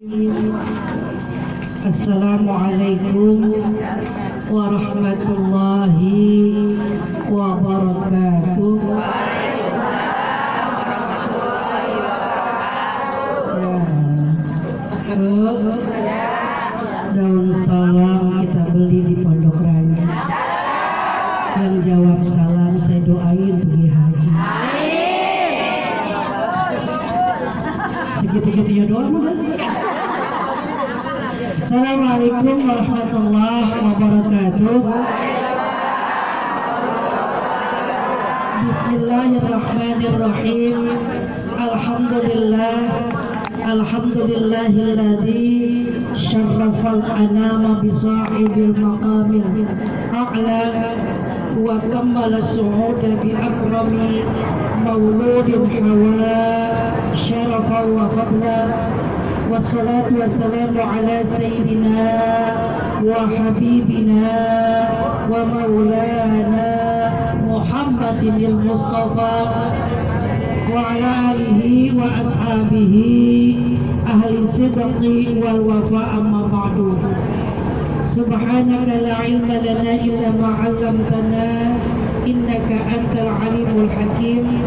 Assalamualaikum warahmatullahi wabarakatuh. Daun salam kita beli di Pondok Ranji. Yang jawab salam saya doain pergi haji. Segitu-gitunya doang. Assalamualaikum warahmatullahi wabarakatuh. Bismillahirrahmanirrahim. Alhamdulillahilladzi syarrafal anama bisahibil maqamil a'la wa kammala su'uda bi akrami mauludin hawa syarafan wa fadla. Wassalatu wassalamu ala sayyidina wa habibina wa maulana Muhammadin al-Mustafa wa ala alihi wa ashabihi ahli sidqi wal wafa, amma ba'du. Subhanaka la ilma lana illa ma 'allamtana innaka antal alimul hakim.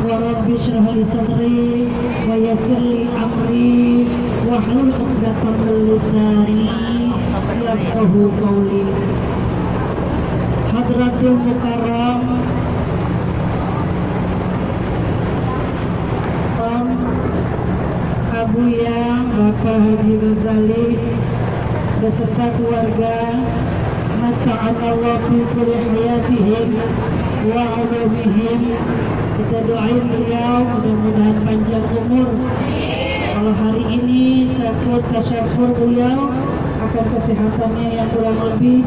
Wa rabbi shrah li sadri wa yassir li amri wahlul 'uqdatam min lisani yafqahu qawli. Hadratul mukarram Abuya Bapak Haji Ghazali beserta keluarga, mata'anallahu fi kulli hayatihim wa 'ulumihim. Kita doain beliau mudah-mudahan panjang umur. Kalau hari ini syukur tasyukur beliau akan kesehatannya yang kurang lebih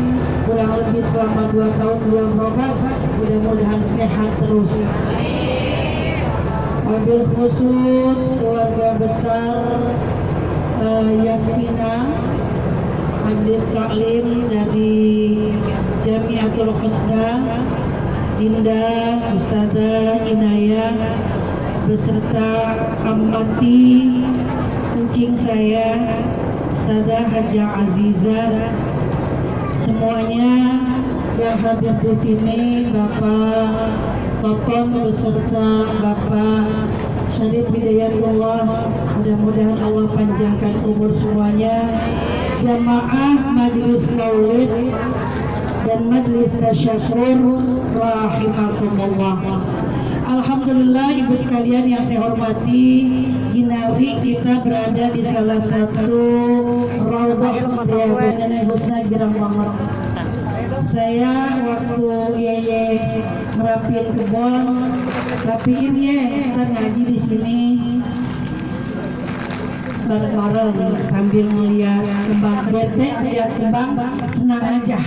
selama 2 tahun beliau berobat, mudah-mudahan sehat terus. Wabil khusus keluarga besar Yasmina, Majlis Taklim dari Jamiatul Husna, Dinda, Ustazah Inayah, beserta amati kucing saya, Ustazah Hajah Azizah, semuanya yang hadir di sini, Bapak Toton beserta Bapak Syarif Hidayatullah, mudah-mudahan Allah panjangkan umur semuanya. Jamaah Majlis Maulid dan Majlis Tasyakur rahimakumullah. Alhamdulillah ibu sekalian yang saya hormati, Ginari kita berada di salah satu raudhah Nenek Husna Girang Banget. Saya waktu Yeye merapin kebon, rapiin ye, kita ngaji di sini bareng-bareng sambil melihat kembang bete, lihat kembang senang aja.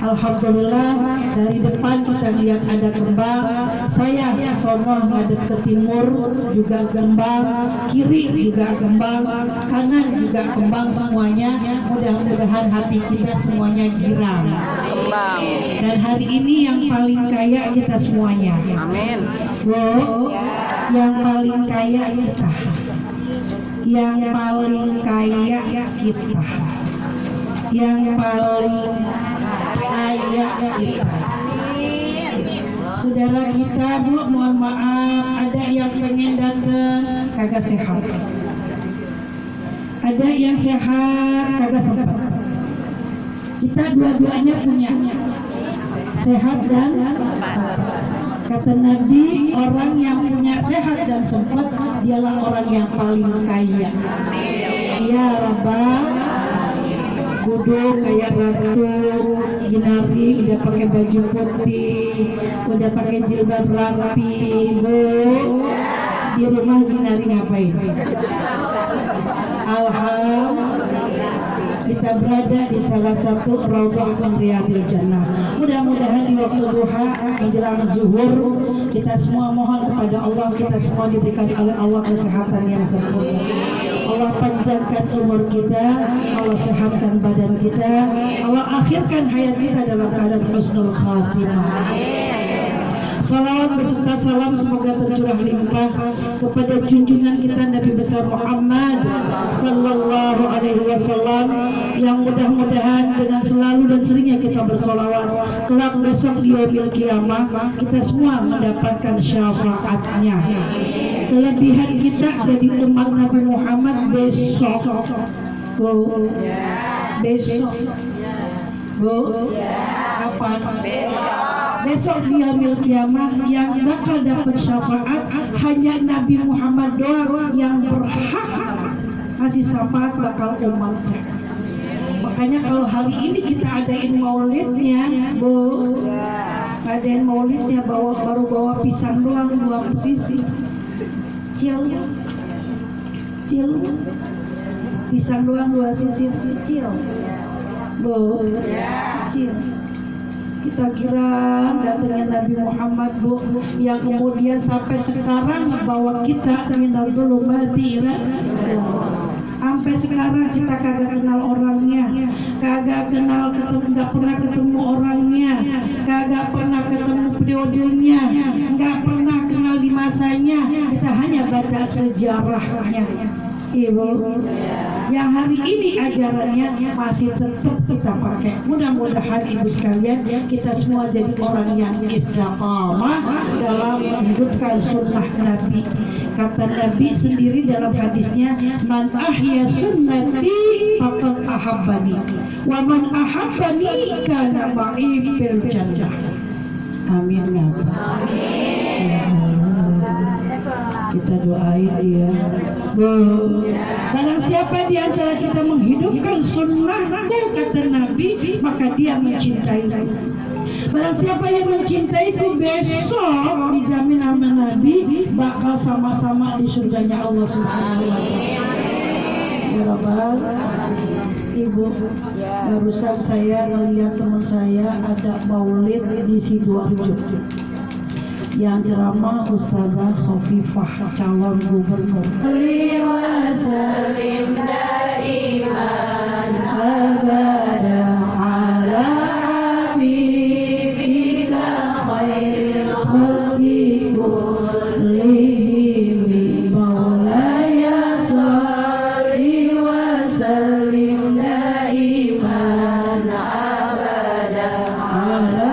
Alhamdulillah dari depan kita lihat ada kembang, saya sono ngadep ke timur juga kembang, kiri juga kembang, kanan juga kembang, semuanya mudah-mudahan hati kita semuanya girang. Kembang. Dan hari ini yang paling kaya kita semuanya. Amin. Yang paling kaya kita. Yang paling kaya kita. Yang paling kaya kita. Saudara kita, Bu, mohon maaf, ada yang pengen datang kagak sehat. Ada yang sehat kagak sempat. Kita dua-duanya punya sehat dan sempat. Kata Nabi, orang yang punya sehat dan sempat dialah orang yang paling kaya. Ya Rabbal, kudu kayak ratu Ginari, udah pakai baju putih, udah pakai jilbab rapi. Bu, di rumah Ginari ngapain? Alhamdulillah kita berada di salah satu raudhah min riyadil jannah. Mudah-mudahan di waktu duha menjelang zuhur kita semua mohon kepada Allah, kita semua diberikan oleh Allah kesehatan yang sempurna. Allah panjangkan umur kita, Allah sehatkan badan kita, Allah akhirkan hayat kita dalam keadaan husnul khatimah. Salawat beserta salam semoga tercurah limpah kepada junjungan kita Nabi besar Muhammad sallallahu alaihi wasallam, yang mudah-mudahan dengan selalu dan seringnya kita bersolawat, kelak besok di yaumil qiyamah kita semua mendapatkan syafaatnya. Kelebihan kita jadi umat Nabi Muhammad besok, besok, kapan? Besok di yaumil qiyamah yang bakal dapat syafaat hanya Nabi Muhammad doang yang berhak kasih syafaat bakal umatnya. Makanya kalau hari ini kita adain maulidnya, adain maulidnya baru bawa pisang doang 2 sisi, kecil, pisang doang 2 sisi kecil, kecil. Kita kira datangnya Nabi Muhammad yang kemudian sampai sekarang bawa kita minal dzulumati ila nur. Sampai sekarang kita kagak kenal orangnya, kagak kenal ketemu, nggak pernah ketemu orangnya, kagak pernah ketemu periodenya, nggak pernah kenal di masanya. Kita hanya baca sejarahnya. Ibu, yang hari ini ajarannya masih tetap kita pakai. Mudah-mudahan ibu sekalian kita semua jadi orang yang istiqamah dalam menghidupkan sunnah Nabi. Kata Nabi sendiri dalam hadisnya, man ahya sunnati faqad ahabbani wa man ahabbani kana ma'i fil jannah. Amin ya Allah. Kita doain dia. Barang siapa di antara kita menghidupkan sunnahku, kata Nabi, maka dia mencintai. Barang siapa yang mencintai itu besok dijamin sama Nabi bakal sama-sama di surganya Allah Subhanahu wa taala. Ya Rabbal. Ibu, barusan saya melihat teman saya ada maulid di Sidoarjo. Yang ceramah Ustazah Khofifah, calon gubernur. Wasallim daiman abada ala habibika khairil khalqi kullihim maulaya salli wa sallim daiman abada ala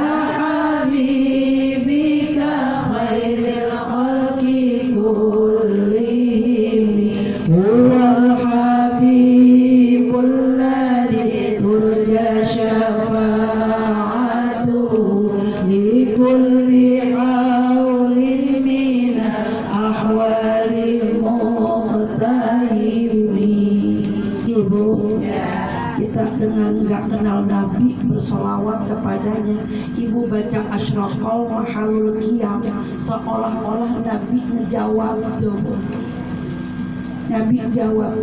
dengan nggak kenal Nabi bersolawat kepadanya. Ibu baca asyraqal mahalul qiyam, seolah-olah Nabi ngejawab tuh. Nabi jawab.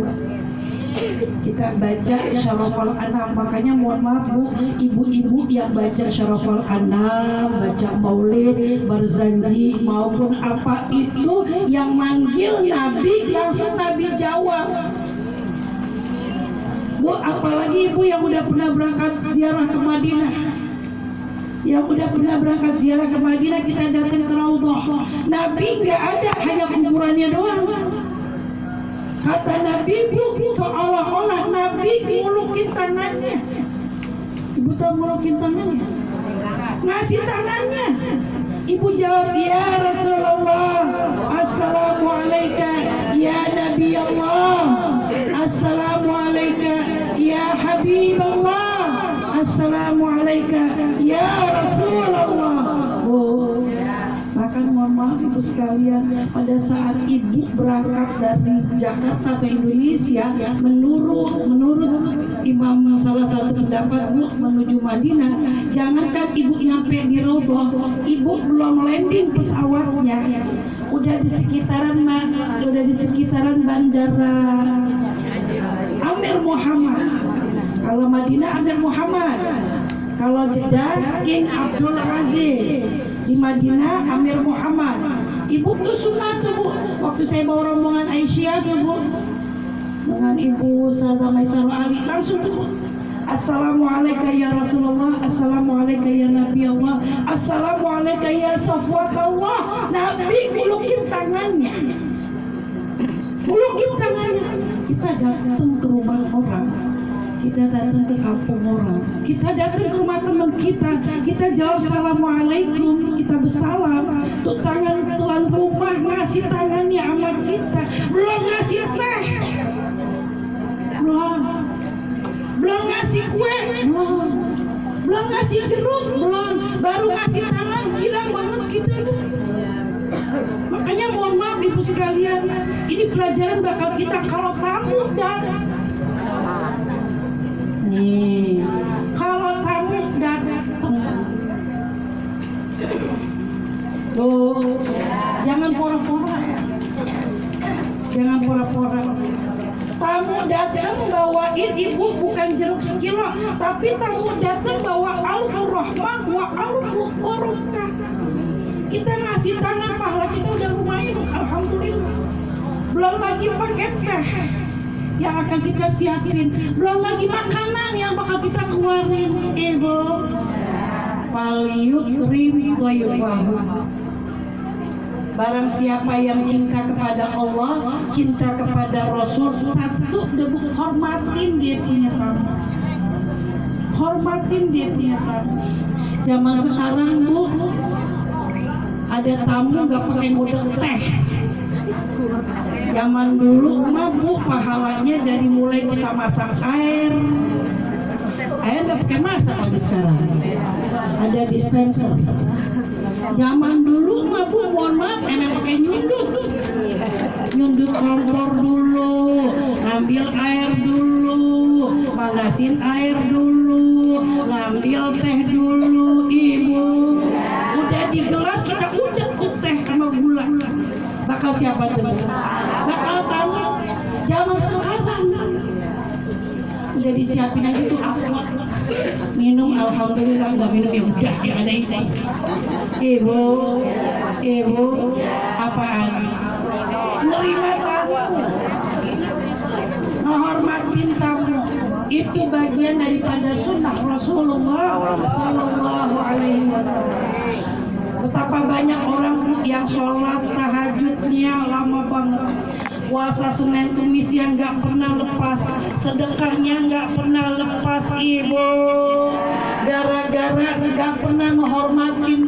Kita baca Syarafal Anam, makanya mohon maaf Bu, ibu-ibu yang baca Syarafal Anam, baca Maulid, Barzanji maupun apa itu yang manggil Nabi langsung Nabi jawab. Bu, apalagi ibu yang udah pernah berangkat ziarah ke Madinah. Yang udah pernah berangkat ziarah ke Madinah, kita datang ke Raudhah. Nabi nggak ada, hanya kuburannya doang. Kata Nabi, Bu, seolah-olah Nabi ngulukin tangannya. Ibu tahu ngulukin tangannya? Ngasih tangannya. Ibu jawab, ya Rasulullah, Assalamualaikum ya Nabi Allah, Assalamualaikum ya Habib Allah, Assalamualaikum ya Rasulullah. Maka mohon maaf ibu sekalian, pada saat ibu berangkat dari Jakarta ke Indonesia, menurut imam salah satu pendapat Bu menuju Madinah, jangankan ibu nyampe di Raudhah, ibu belum landing pesawatnya, udah di sekitaran bandara Amir Muhammad. Kalau Madinah Amir Muhammad, kalau Jeddah King Abdul Aziz, di Madinah Amir Muhammad. Ibu tuh sunat tuh Bu, waktu saya bawa rombongan Aisyah tuh Bu, dengan Ibu Ustazah Maisarah Ali, langsung tuh Assalamualaikum ya Rasulullah, Assalamualaikum ya Nabi Allah, Assalamualaikum ya Safwat Allah. Nabi ngulukin tangannya. Gulungin tangannya. Kita datang ke rumah orang, kita datang ke kampung orang, kita datang ke rumah teman kita jawab assalamualaikum, kita bersalam. Tuh tangan tuan rumah ngasih tangannya sama kita, belum ngasih teh, belum ngasih kue, belum ngasih jeruk, baru ngasih tangan. Girang banget kita. Makanya mohon maaf ibu sekalian, ini pelajaran bakal kita kalau tamu datang. Nih, kalau tamu datang, tuh jangan pura-pura, jangan pura-pura. Tamu datang bawain ibu bukan jeruk sekilo, tapi tamu datang bawa alfur rahmah wa alfur barokah. Kita ngasih tangan, pahala kita udah lumayan, alhamdulillah. Belum lagi paket teh yang akan kita siapin, belum lagi makanan yang bakal kita keluarin. Ibu paliyukrim dhaifahu. Barang siapa yang cinta kepada Allah, cinta kepada Rasul, satu debuk hormatin dia punya tamu. Hormatin dia punya tamu. Zaman sekarang bu, ada tamu gak pakai ngudek teh. Zaman dulu mah bu, pahalanya dari mulai kita masak air gak pakai masak lagi sekarang. Ada dispenser. Zaman dulu mah bu, mohon maaf, enak pakai nyundut kompor dulu, ngambil air dulu, manasin air dulu, ngambil teh dulu. Ibu udah di gelas kita udah tuh teh sama gula. Bakal siapa tuh? Bakal tamu. Zaman sekarang udah disiapin aja tuh apa? Minum, alhamdulillah. Nggak minum ya udah, ya ada itu. Ibu, apaan? Nerima tamu, menghormatin tamu. Itu bagian daripada sunnah Rasulullah Sallallahu Alaihi Wasallam. Betapa banyak orang yang sholat tahajudnya lama banget, puasa Senin Kamis yang nggak pernah lepas, sedekahnya nggak pernah lepas. Ibu, gara-gara nggak pernah menghormatin,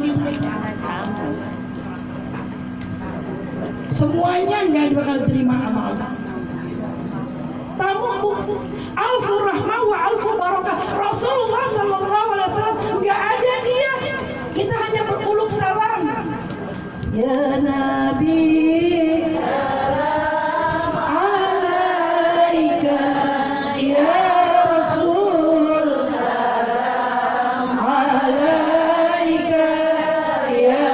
semuanya nggak bakal terima amal. Tamu alfur rahmah wa alfur barakah. Rasulullah Sallallahu Alaihi Wasallam nggak ada dia, kita hanya berpuluk salam. Ya Nabi, salam alaika. Ya Rasul, salam alaika. Ya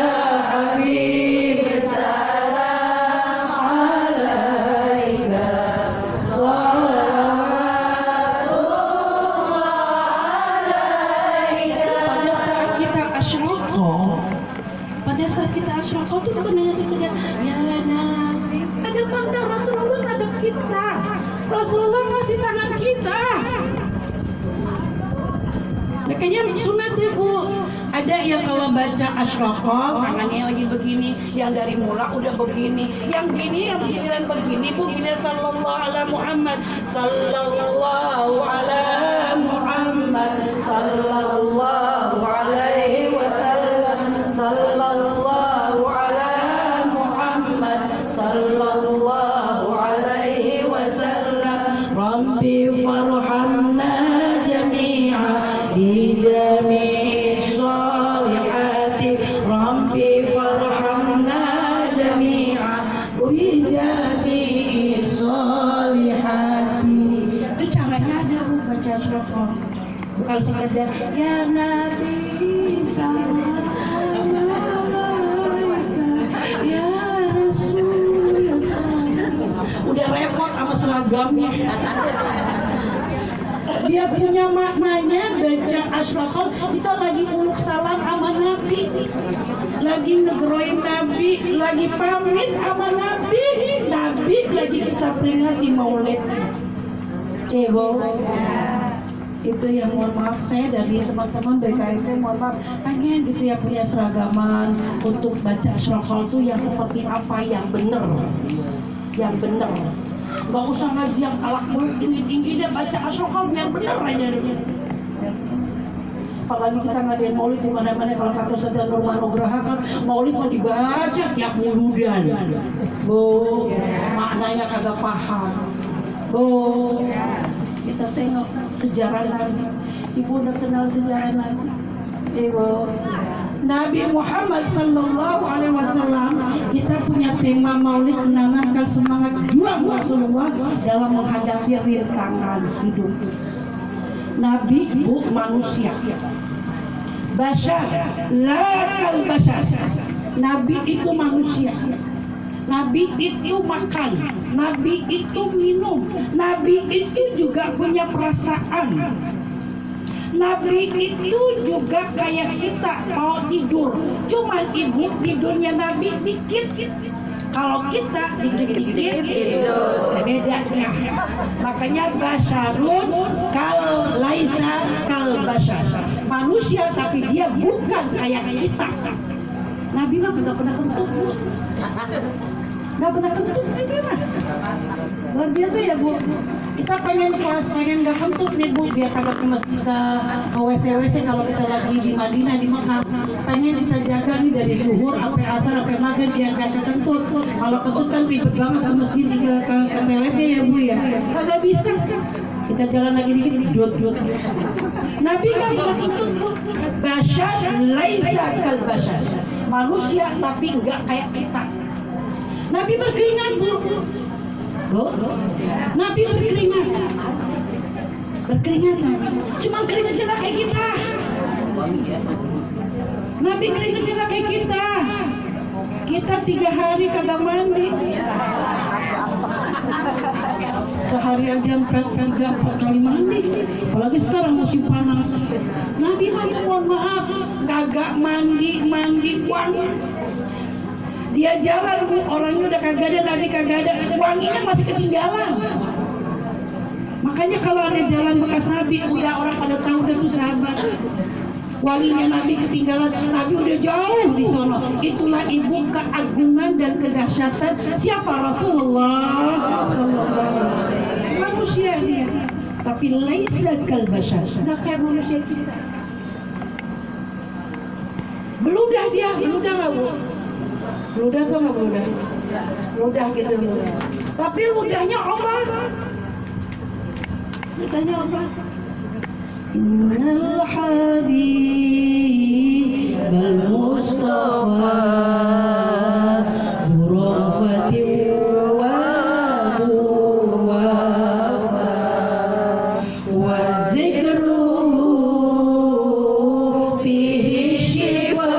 Habib, salam alaika. Pada saat kita asyraqa itu bukan hanya sekedar ya Nabi, ada makna. Rasulullah ngadep kita, Rasulullah ngasih tangan kita. Makanya sunat ya bu, ada yang kalau baca asyraqa tangannya lagi begini, yang dari mula udah begini, yang gini, yang giliran begini bu, giliran sallallahu ala Muhammad, sallallahu ala Muhammad, sallallahu alaihi wasallam, sallallahu ala Muhammad, sallallahu alaihi wasallam. Rabbi farhamna jami'a bi jami'i sholihati. Rabbi farhamna jami'a bi jami'i sholihati. Itu caranya ada bu, baca surah. Bukan sekedar ya Nabi salam ya Rasul salam. Udah repot sama seragamnya. Dia punya maknanya. Baca asyraqa, kita lagi uluk salam sama Nabi, lagi ngegroin Nabi, lagi pamit sama Nabi, lagi kita peringati maulid. Ibu, itu yang mohon maaf, saya dari teman-teman BKIT mohon maaf, pengen gitu ya punya seragaman untuk baca asyraqa itu yang seperti apa yang benar. yang benar. Nggak usah ngaji yang kalak mulut tinggi-tinggi, dia baca asyokal biar benar aja deh. Apalagi kita ngadain maulid di mana-mana. Kalau kata Ustaz Nurman Nugraha kan maulid mau dibaca tiap muludan. Maknanya kagak paham. Kita tengok sejarah Nabi. Ibu udah kenal sejarah Nabi? Ibu, Nabi Muhammad Sallallahu Alaihi Wasallam, kita punya tema maulid menanamkan semangat juang Rasulullah dalam menghadapi rintangan hidup. Nabi bu manusia, bashar, lakal bashar. Nabi itu manusia. Nabi itu makan, Nabi itu minum, Nabi itu juga punya perasaan. Nabi itu juga kayak kita mau tidur, cuman ibu tidurnya Nabi dikit. Kalau kita dikit-dikit bedanya. Makanya basyarun kal laisa kal basyar. Manusia tapi dia bukan kayak kita. Nabi mah gak pernah kentut, Bu. Gak pernah kentut Nabi mah. Luar biasa ya, Bu. Kita pengen gak kentut nih, Bu, biar kagak ke masjid ke WC kalau kita lagi di Madinah, di Mekah. Pengen kita jaga nih dari zuhur sampai asar sampai maghrib biar gak kentut. Kalau kentut kan ribet banget ke masjid ke toilet ya, Bu ya. Kagak bisa. Kita jalan lagi dikit duduk. Nabi gak pernah kentut, Bu. Basyar laisa kal basyar. Manusia tapi enggak kayak kita. Nabi berkeringat, Bu. Nabi berkeringat. Berkeringat Nabi. Cuma keringatnya enggak kayak kita. Nabi keringatnya enggak kayak kita. Kita 3 hari kagak mandi. Sehari aja 4 kali mandi. Apalagi sekarang musim panas. Nabi mohon maaf, kagak mandi buang. Dia jalan, Bu, orangnya udah kagak ada, Nabi kagak ada, wanginya masih ketinggalan. Makanya kalau ada jalan bekas Nabi, udah orang pada tahu udah tuh sahabat. Wanginya Nabi ketinggalan, Nabi udah jauh di sono. Itulah ibu keagungan dan kedahsyatan siapa? Rasulullah. Manusia dia, tapi laisa kal bashar, nggak kayak manusia kita. Beludah dia, beludah nggak, Bu? Ludah tuh nggak ludah? Ludah gitu. Tapi ludahnya obat. Ludahnya obat. Innal habib al-Mustafa durafati wa wafa wa zikruhu fihi shifa.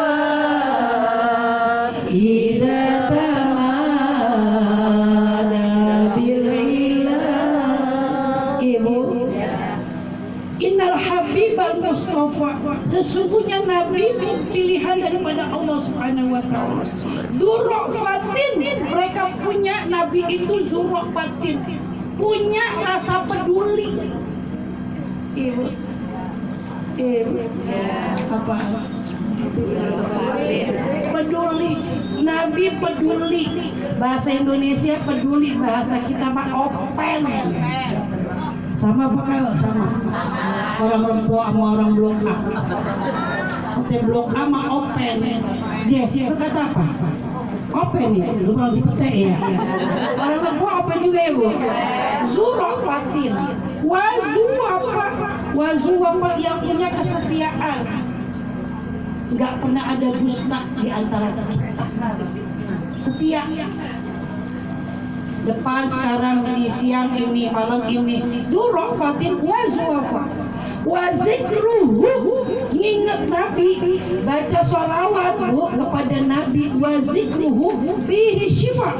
Innal habibal Mustafa, sesungguhnya Nabi pilihan daripada Allah Subhanahu wa taala. Dzurrafatin, mereka punya Nabi itu dzurrafatin, punya rasa peduli. Ibu. Apa? Peduli. Nabi peduli. Bahasa Indonesia peduli, bahasa kita mah open. Sama apa kalau sama? Orang Rempo sama orang Blok A. Oke, Blok A sama open. Itu kata apa? Open ya? Lu kalau dipete ya? Orang Rempo open juga ya, Bu? Dzurrafatin. Wazu apa yang punya kesetiaan. Nggak pernah ada dusta di antara kita. Setia. Depan, sekarang, di siang ini, malam ini. Dzurrafatin wazuwafa. Wa zikruhu, nginget Nabi, baca sholawat, Bu, kepada Nabi. Wa zikruhu fihi shifa,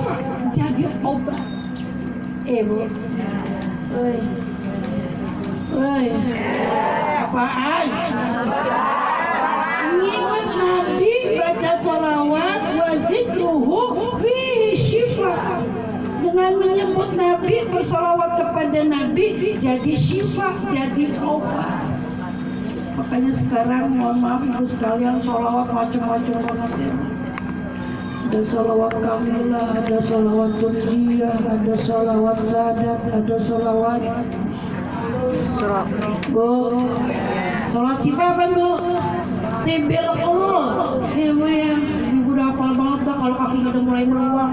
jadi obat. Bu. Apaan? Nginget Nabi, baca sholawat. Wa zikruhu fihi shifa. Dengan menyebut Nabi, bersolawat kepada Nabi, jadi syifa, jadi obat. Makanya sekarang mohon maaf ibu sekalian, solawat macam-macam banget ya. ada sholawat kamilah, ada sholawat tunjiyah, ada sholawat sadat, ada sholawat Bu. Sholat siapa apa Bu? Timbel Allah. Ibu yang ibu udah hafal banget dah kalau kakinya udah mulai meluang.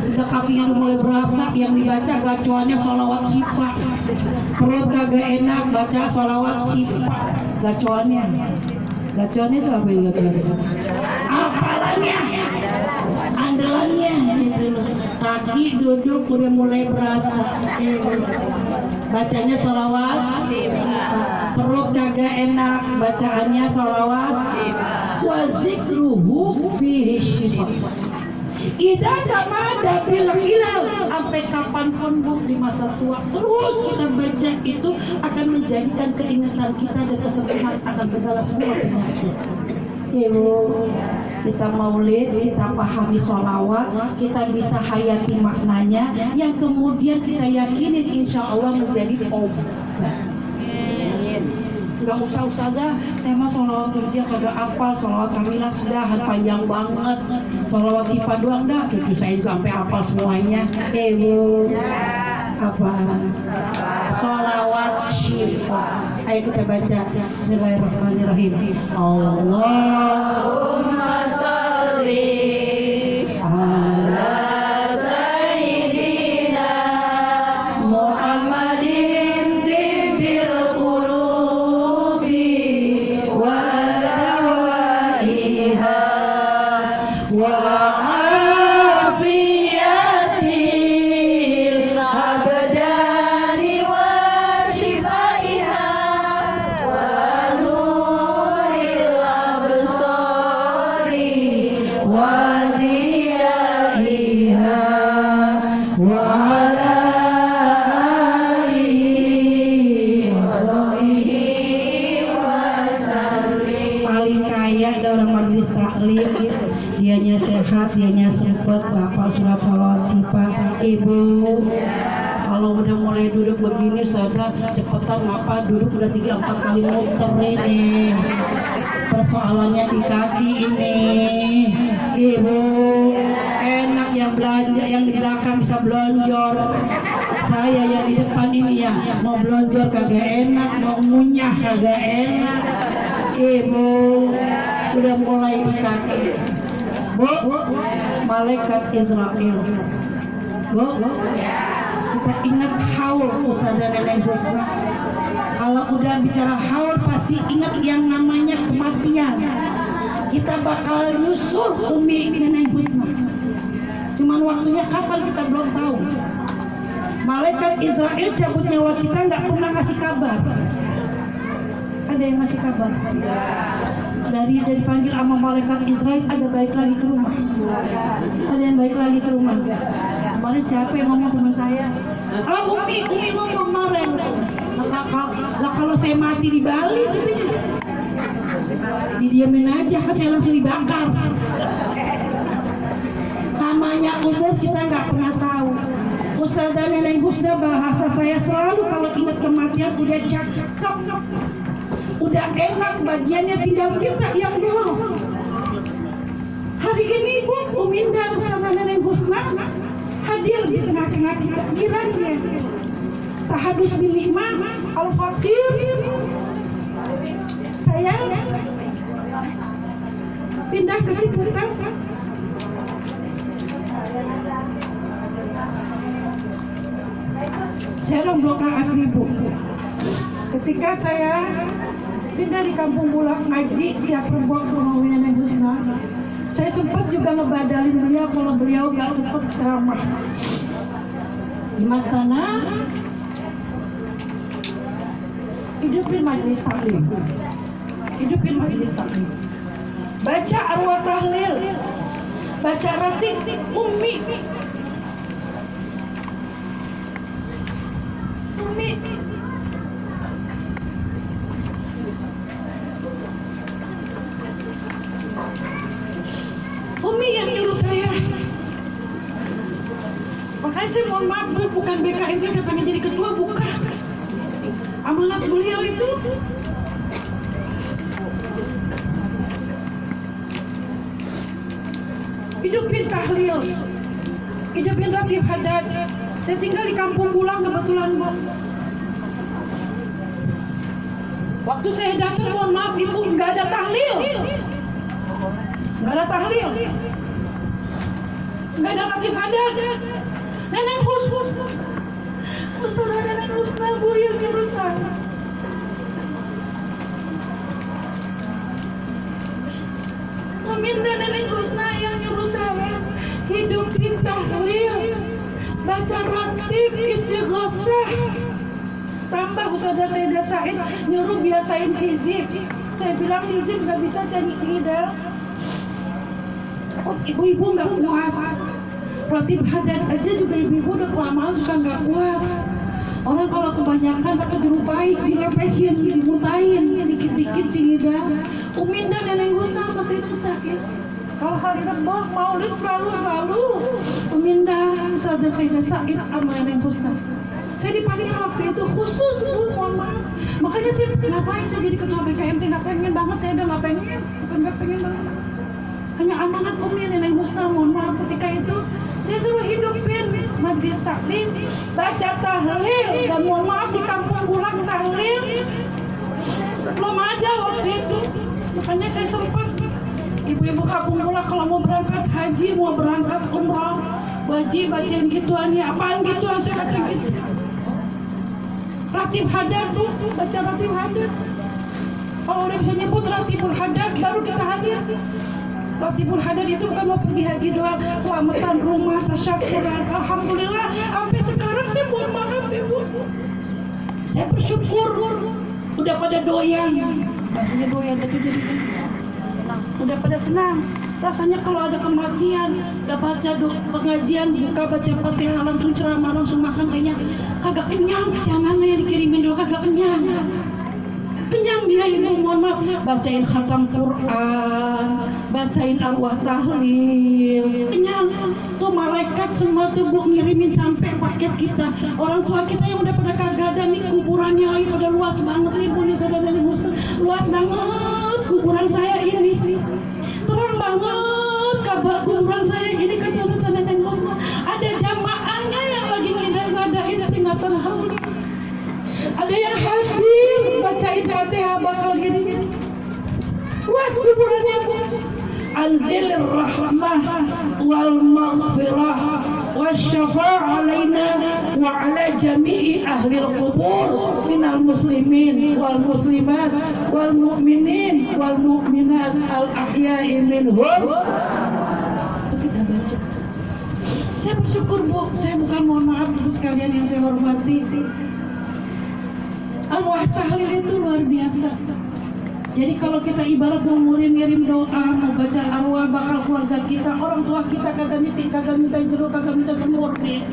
Udah kakinya udah mulai berasa, yang dibaca gacuannya sholawat syifa. Perut kagak enak baca sholawat syifa. Gacuannya. Gacuannya itu apa ya gacuannya? Hafalannya. Andalannya gitu loh. Kaki duduk udah mulai berasa. Bacanya sholawat perut kagak enak bacaannya sholawat wa zikruhu bihi syifa. Idza tamada bil hilal, sampai kapanpun Bu di masa tua terus kita baca itu akan menjadikan keingatan kita dan kesembuhan akan segala semua penyakit. Ibu, kita maulid, kita pahami sholawat, kita bisa hayati maknanya, yang kemudian kita yakinin insya Allah menjadi obat. Gak usah dah, saya mah sholawat kerja kagak apal, sholawat kamilah sudah panjang banget, sholawat syifa doang dah, cucu saya juga sampai apal semuanya. Bu, apa? Sholawat syifa. Ayo kita baca. Bismillahirrahmanirrahim. Allahumma sholli ala sayyidina Muhammadin tibbil qulubi wa dawaiha wa afiyatil abdani wa shifaiha wa nuril absari wa diyaiha wa ala alihi wa sahbihi wa sallim. Paling kaya ada orang majelis taklim, dianya sehat, dianya sempet bapak surat sholawat syifa. Ibu, kalau udah mulai duduk begini saja cepetan ngapa duduk udah 3-4 kali muter ini. Persoalannya di kaki ini. Ibu, enak yang belanja, yang di belakang bisa belonjor. Saya yang di depan ini ya mau belonjor kagak enak, mau ngunyah kagak enak. Ibu, udah mulai di kaki. Bu, malaikat Israel. Bu, kita ingat haul Ustazah Nenek Husna. Kalau udah bicara haul pasti ingat yang namanya kematian. Kita bakal nyusul Umi Nenek Husna. Cuman waktunya kapan kita belum tahu. Malaikat Israel cabut nyawa kita nggak pernah ngasih kabar. Ada yang ngasih kabar? Dari panggil sama malaikat Israel ada balik lagi ke rumah. Ada yang balik lagi ke rumah. Kemarin siapa yang ngomong teman saya? Umi ngomong kemarin. Lah kalau saya mati di Bali katanya. Didiamin aja, hati langsung dibakar. Namanya umur kita nggak pernah tahu. Ustazah Nenek Husna bahasa saya selalu kalau ingat kematian udah cakep. Udah enak, bagiannya tinggal kita yang dulu. Hari ini Bu Uminda Ustazah Nenek Husna hadir di tengah-tengah kita. Kiranya tahadus bil hikmah al-fakir. Saya pindah ke Ciputat. Saya Blok asli Bu. Ketika saya pindah di Kampung Bulak ngaji setiap perempuan ke rumah Nenek Husna, saya sempat juga ngebadalin beliau kalau beliau gak sempat ceramah di Mastana. Hidupin majelis taklim, hidupin majelis taklim. Baca arwah tahlil, baca ratik Umi. Umi yang nyuruh saya. Makanya saya mohon maaf, bukan BKMT saya pengen jadi ketua, bukan. Amanat beliau itu tahlil. Hidupin Ratib Hadad. Saya tinggal di Kampung Bulang kebetulan, Bu. Waktu saya datang, mohon maaf Ibu, nggak ada tahlil. Nggak ada tahlil. Nggak ada Ratib Hadad. Nenek Husna. Ustazah Nenek Husna, Bu, yang nyuruh saya. Meminta Nenek Husna yang nyuruh saya hidupin tahlil, baca ratib, istighosah. Tambah Ustazah Sayyidah Said nyuruh biasain hizib. Saya bilang hizib gak bisa cari dah. Oh, ibu-ibu gak kuat. Ratib Hadad aja juga ibu-ibu udah kelamaan suka gak kuat. Orang kalau kebanyakan takut dirupai, dilepehin, dimuntahin, dikit-dikit cingida. Umin dan Nenek Husna masih sakit. Kalau hari Rebo Maulid selalu Uminda Ustazah Sayyidah Said sama Nenek Husna. Saya dipanggil waktu itu khusus, Bu, mohon maaf. Makanya saya ngapain saya jadi ketua BKMT, nggak pengen banget, saya udah nggak pengen, bukan nggak pengen banget. Hanya amanat Umi Nenek Husna, mohon maaf ketika itu saya suruh hidupin majlis taklim, baca tahlil, dan mohon maaf di Kampung Bulang tahlil belum ada waktu itu. Makanya saya sempat ibu-ibu Kampung Bulang kalau mau berangkat haji, mau berangkat umrah, wajib bacain gituan ya, apaan gituan saya baca gitu. Ratib Hadad tuh, baca Ratib Hadad. Kalau udah bisa nyebut Ratibul Hadad, baru kita hadir. Ratibul Hadad itu bukan mau pergi haji doang, selamatan rumah, tasyakuran. Alhamdulillah, sampai sekarang saya mohon maaf Ibu. Saya bersyukur, udah pada doyan. Rasanya doyan itu jadi udah pada senang. Rasanya kalau ada kematian, udah baca pengajian, buka baca Fatihah, langsung ceramah, langsung makan, kayaknya kagak kenyang. Kesiangannya yang dikirimin doang kagak kenyang. Kenyang dia Ibu, mohon maaf. Bacain khatam Quran, bacain arwah tahlil, kenyang. Tuh malaikat semua tuh Bu ngirimin sampai paket kita. Orang tua kita yang udah pada kagak ada nih, kuburannya lagi pada luas banget nih Bu, Saudara Nenek Husna. Luas banget kuburan saya ini. Terang banget kabar kuburan saya ini, kata Ustaz Nenek Husna. Ada jamaahnya yang lagi ngadain peringatan haul. Ada yang hadir bacain Fatihah bakal gini. Luas kuburannya Bu. Anzilir rahmah wal maghfirah wasyafa'ah alaina wa ala jami'i ahlil qubur minal muslimin wal muslimat wal mu'minin wal mu'minat al ahya'i minhum. Kita baca. Saya bersyukur Bu, saya bukan mohon maaf Ibu sekalian yang saya hormati. Arwah tahlil itu luar biasa. Jadi kalau kita ibarat mau ngirim doa, mau baca arwah bakal keluarga kita, orang tua kita kagak minta jeruk, kagak minta semur nih.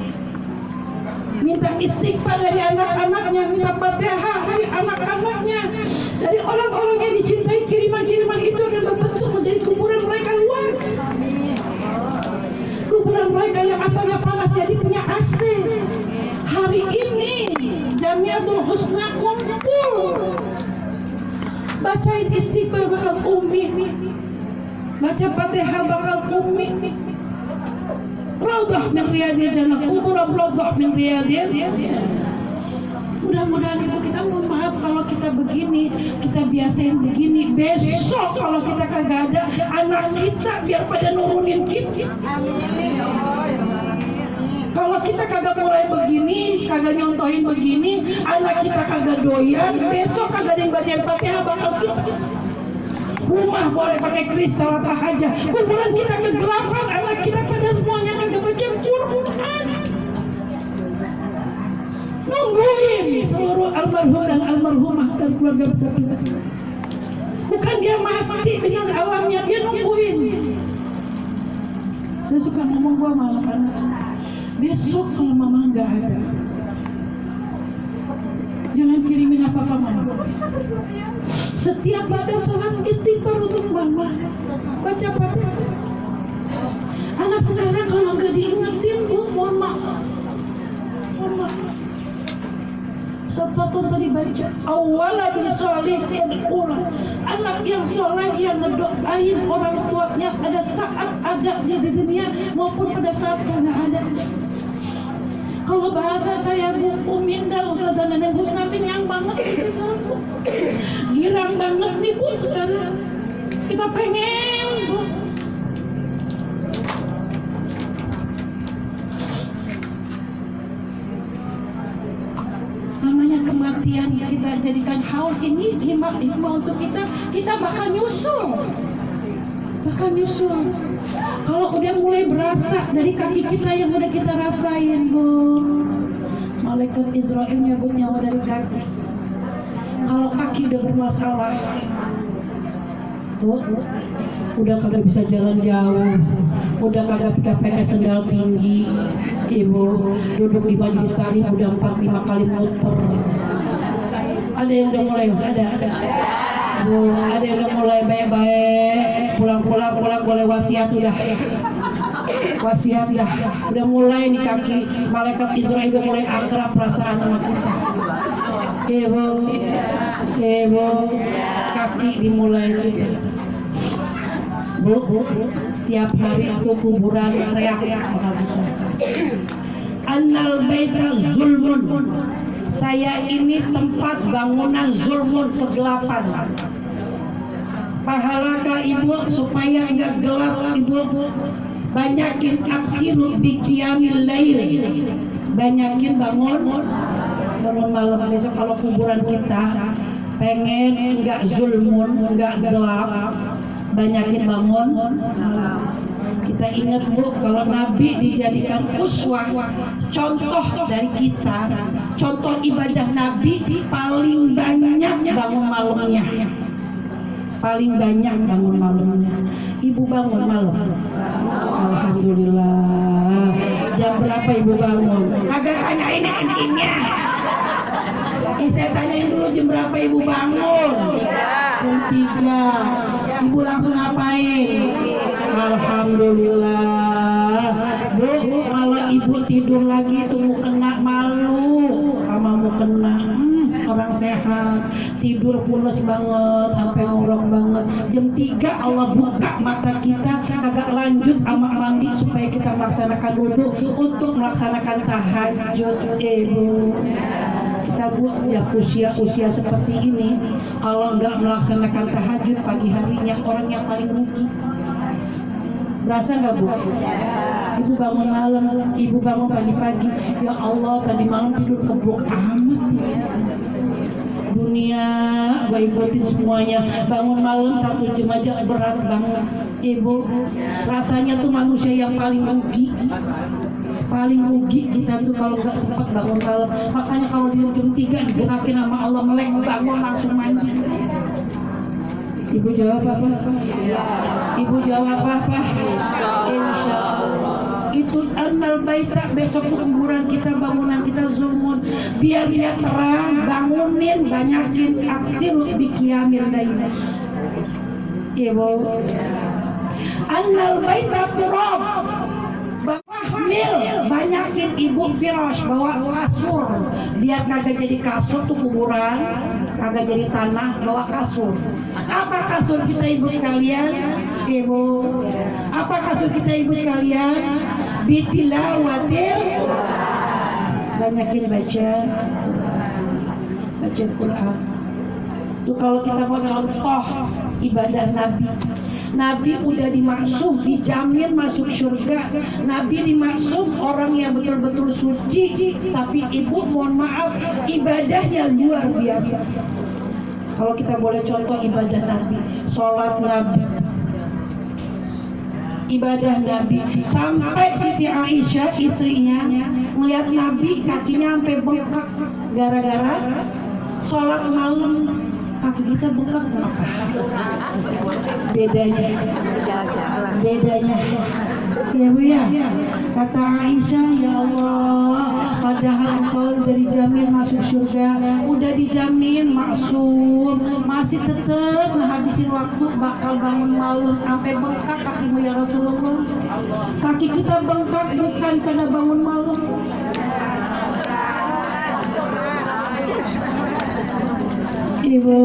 Minta istighfar dari anak-anaknya, minta Fatihah dari anak-anaknya, dari orang-orang yang dicintai. Kiriman-kiriman itu akan berbentuk menjadi kuburan mereka luas. Kuburan mereka yang asalnya panas jadi punya AC. Hari ini Jamiatul Husna kumpul, bacain istighfar bakal Umi, baca Fatihah bakal Umi. Raudhah min riyadil jannah, kubur raudhah min riyadil. Mudah-mudahan Ibu, kita mohon maaf kalau kita begini, kita biasain begini. Besok kalau kita kagak ada, anak kita biar pada nurunin kita. Kalau kita kagak mulai begini, kagak nyontohin begini, anak kita kagak doyan, besok kagak ada yang bacain Fatihah bakal kita. Rumah boleh pakai kristal apa aja, kuburan kita kegelapan, anak kita pada semuanya kagak baca Quran. Nungguin seluruh almarhum dan almarhumah dan keluarga besar kita. Bukan dia mati dengan alamnya, dia nungguin. Saya suka ngomong gua malah anak-anak, besok kalau mama nggak ada, jangan kirimin apa-apa mama. Setiap pada sholat istighfar untuk mama, baca Fatihah. Anak sekarang kalau nggak diingetin, Bu, mohon maaf. Sabtu tadi baca awaladun salih yad'una, anak yang soleh yang ngedoain orang tuanya pada saat ada dia di dunia maupun pada saat kagak ada. Kalau bahasa saya Bu Uminda Ustazah Nenek Husna yang banget nih sekarang Bu, girang banget nih Bu sekarang. Kita pengen Bu. Namanya kematian kita jadikan haul ini hikmah untuk kita bakal nyusul. Kalau udah mulai berasa dari kaki kita yang udah kita rasain Bu, malaikat Israel nyabut nyawa dari kaki. Kalau kaki udah bermasalah Bu, udah kagak bisa jalan jauh, udah kagak bisa pakai sendal tinggi, Ibu duduk di majelis taklim udah 4-5 kali muter. Ada yang udah mulai, ada Bu, ada yang udah mulai baik-baik, pulang boleh wasiat udah mulai nih kaki malaikat Israel udah mulai akrab perasaan sama kita. Ibu kaki dimulai Bu, tiap hari aku kuburan reak annal baita zulmun, saya ini tempat bangunan zulmun, kegelapan. Pahalaka Ibu supaya enggak gelap Ibu, banyakin aksiru biqiyamil lail, banyakin bangun malam. Besok kalau kuburan kita pengen enggak zulmun, enggak gelap, banyakin bangun malam. Kita ingat Bu, kalau Nabi dijadikan uswah, contoh dari kita, contoh ibadah Nabi paling banyak bangun malamnya. Ibu bangun malam? Alhamdulillah. Jam berapa Ibu bangun? Agak tanyain intinya. Saya tanyain dulu jam berapa Ibu bangun? Jam 3. Ibu langsung ngapain? Alhamdulillah. Bu, kalau Ibu tidur lagi itu mau kena malu sama mau kena orang sehat, tidur pulas banget sampai ngorok banget. Jam 3 Allah buka mata kita, kagak lanjut sama mandi supaya kita melaksanakan wudu untuk melaksanakan tahajud. Ibu, kita buat ya usia seperti ini, kalau nggak melaksanakan tahajud pagi harinya, orang yang paling rugi. Berasa nggak Bu? Ibu bangun malam, Ibu bangun pagi-pagi, ya Allah tadi malam tidur keblok amat. Dunia gue ikutin semuanya, bangun malam 1 jam aja berat banget Ibu. Rasanya tuh manusia yang paling rugi kita tuh kalau nggak sempat bangun malam. Makanya kalau di jam 3 digerakin sama Allah, melek bangun langsung mandi. Ibu jawab apa? Insya Allah. Itu annal baita, besok kuburan kita, bangunan kita zulmun, biar dia terang, bangunin, banyakin aksiru biqiyamil lail. Ibu, annal baita turab, bahmil, banyakin Ibu firash, bawa kasur, biar kagak jadi kasur tuh kuburan, kagak jadi tanah, bawa kasur. Apa kasur kita Ibu sekalian? Ibu, apa kasur kita Ibu sekalian? Bitilawatil, banyakin baca Quran. Tuh kalau kita mau contoh ibadah Nabi udah dimaksud, dijamin masuk surga. Nabi dimaksud orang yang betul-betul suci. Tapi Ibu mohon maaf, ibadahnya luar biasa. Kalau kita boleh contoh ibadah Nabi, sholat Nabi, ibadah Nabi, sampai Siti Aisyah istrinya melihat Nabi kakinya sampai bengkak gara-gara sholat malam. Kaki kita bengkak kenapa? Bedanya ya Bu ya. Kata Aisyah, ya Allah, padahal engkau udah dijamin masuk surga, udah dijamin maksum, masih tetap menghabisin waktu bakal bangun malam sampai bengkak kakimu ya Rasulullah. Kaki kita bengkak bukan karena bangun malam, Ibu,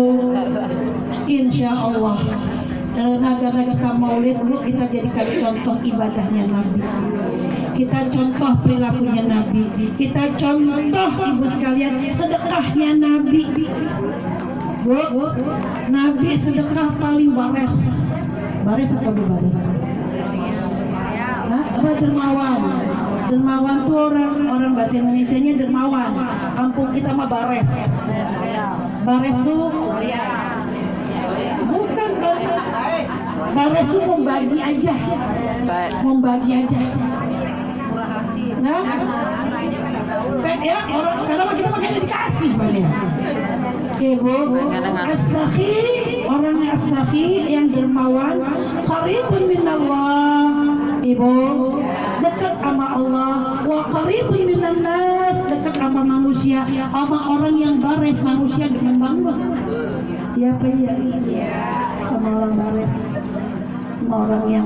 insya Allah gara-gara kita maulid Bu, kita jadikan contoh ibadahnya Nabi, kita contoh perilakunya Nabi, kita contoh ibu sekalian sedekahnya Nabi. Bu, Nabi sedekah paling bares. Bares apa Bu bares? Apa dermawan? Dermawan tuh orang bahasa Indonesianya dermawan. Kampung kita mah bares. Bares tuh bukan bares tuh membagi aja. Membagi aja. Nah, ya orang sekarang kita makanya dikasih banyak. Ibu, as-sakhi, orang as-sakhi yang dermawan, qaribun minallah. Ibu, dekat sama Allah, wa qaribun minan nas, dekat sama manusia, sama orang yang bares manusia dengan bangga. Siapa ya? Sama orang bares, sama orang yang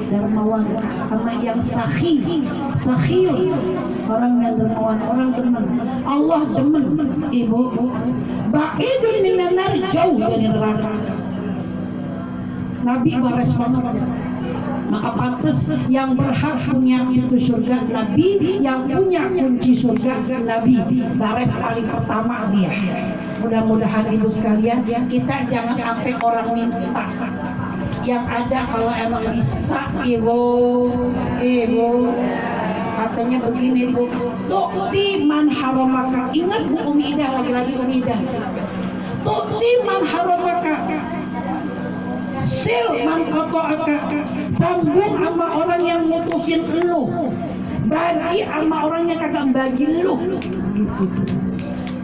dermawan, sama yang sakhi, orang yang dermawan, orang demen. Allah demen, Ibu. Ba'idun minan nar, jauh dari neraka. Nabi bares banget. Maka pantas yang berhak punya pintu surga Nabi, yang punya kunci surga Nabi. Bares paling pertama dia. Mudah-mudahan ibu sekalian, kita jangan sampai orang minta. Yang ada kalau emang bisa ibu, katanya begini Bu, tu'ti man haramaka. Ingat Bu Umi Ida, lagi-lagi Umi Ida. Tu'ti man haramaka, sil man qata'aka. Sambung sama orang yang mutusin lu, bagi sama orang yang kagak bagi lu.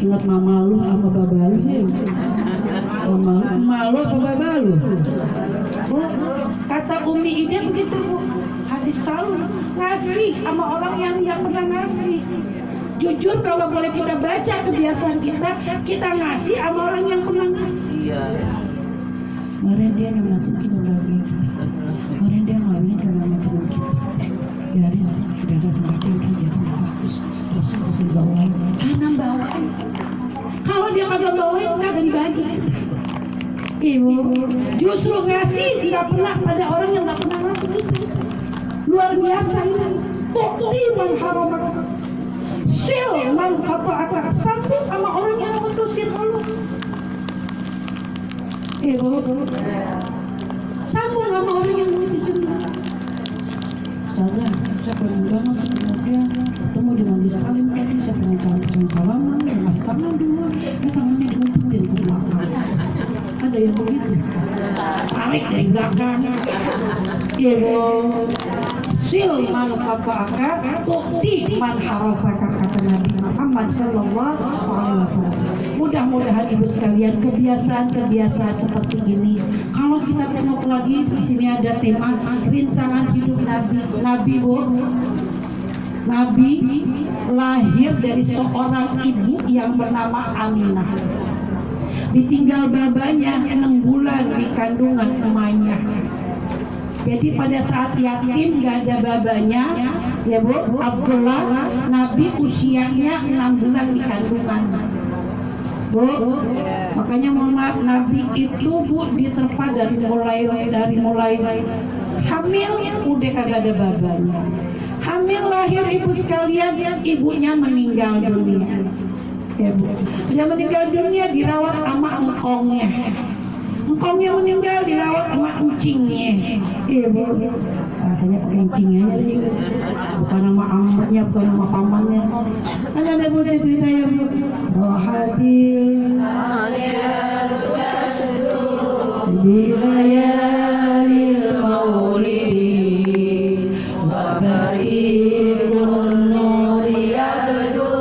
Ingat mama lu sama baba lu ya? Mama lu apa baba lu? Bu, kata Umi Ida begitu Bu, hadis selalu ngasih sama orang yang pernah ngasih. Jujur kalau boleh kita baca kebiasaan kita ngasih sama orang yang pernah ngasih. Iya. Kemarin dia ngelakuin lagi kita. Kemarin dia ngelakuin karena teman kita. Biarin, sudah ada teman kita, dia tidak bagus. Terus bawain, karena bawain. Kalau dia kagak bawain, kagak dibagi. Ibu, justru ngasih tidak pernah pada orang yang nggak pernah ngasih. Luar biasa ini. Tu'ti man haramaka, sil man qata'aka. Sambung sama orang yang mutusin lu. Ibu, sambung sama orang yang mutusin lu. Saya pengen banget kemudian ketemu di majlis alim tadi, saya pengen calon salaman, ngasih tangan dulu, tangannya diumpetin ke belakang. Ada yang begitu, tarik dari belakang. Ibu, sil man qata'aka, tu'ti man harafaka, kata Nabi Muhammad sallallahu alaihi wasallam. Mudah-mudahan ibu sekalian kebiasaan seperti ini. Kalau kita tengok lagi di sini ada tema rintangan hidup Nabi Bu. Nabi lahir dari seorang ibu yang bernama Aminah. Ditinggal babanya 6 bulan di kandungan emaknya. Jadi pada saat yatim gak ada babanya, ya Bu, Abdullah, Nabi usianya 6 bulan di kandungan. Bu, makanya mohon maaf, Nabi itu Bu diterpa dari mulai hamil udah kagak ada babanya. Hamil lahir ibu sekalian, ibunya meninggal dunia. Ya Bu, dia meninggal dunia dirawat sama engkongnya. Engkongnya meninggal dirawat sama encingnya. Ibu, rasanya pakai encingnya aja, bukan nama amatnya, bukan nama pamannya. Ada Bu cerita ya Bu. Rohatil di layalil maulidi wa bari'un nuri yabdu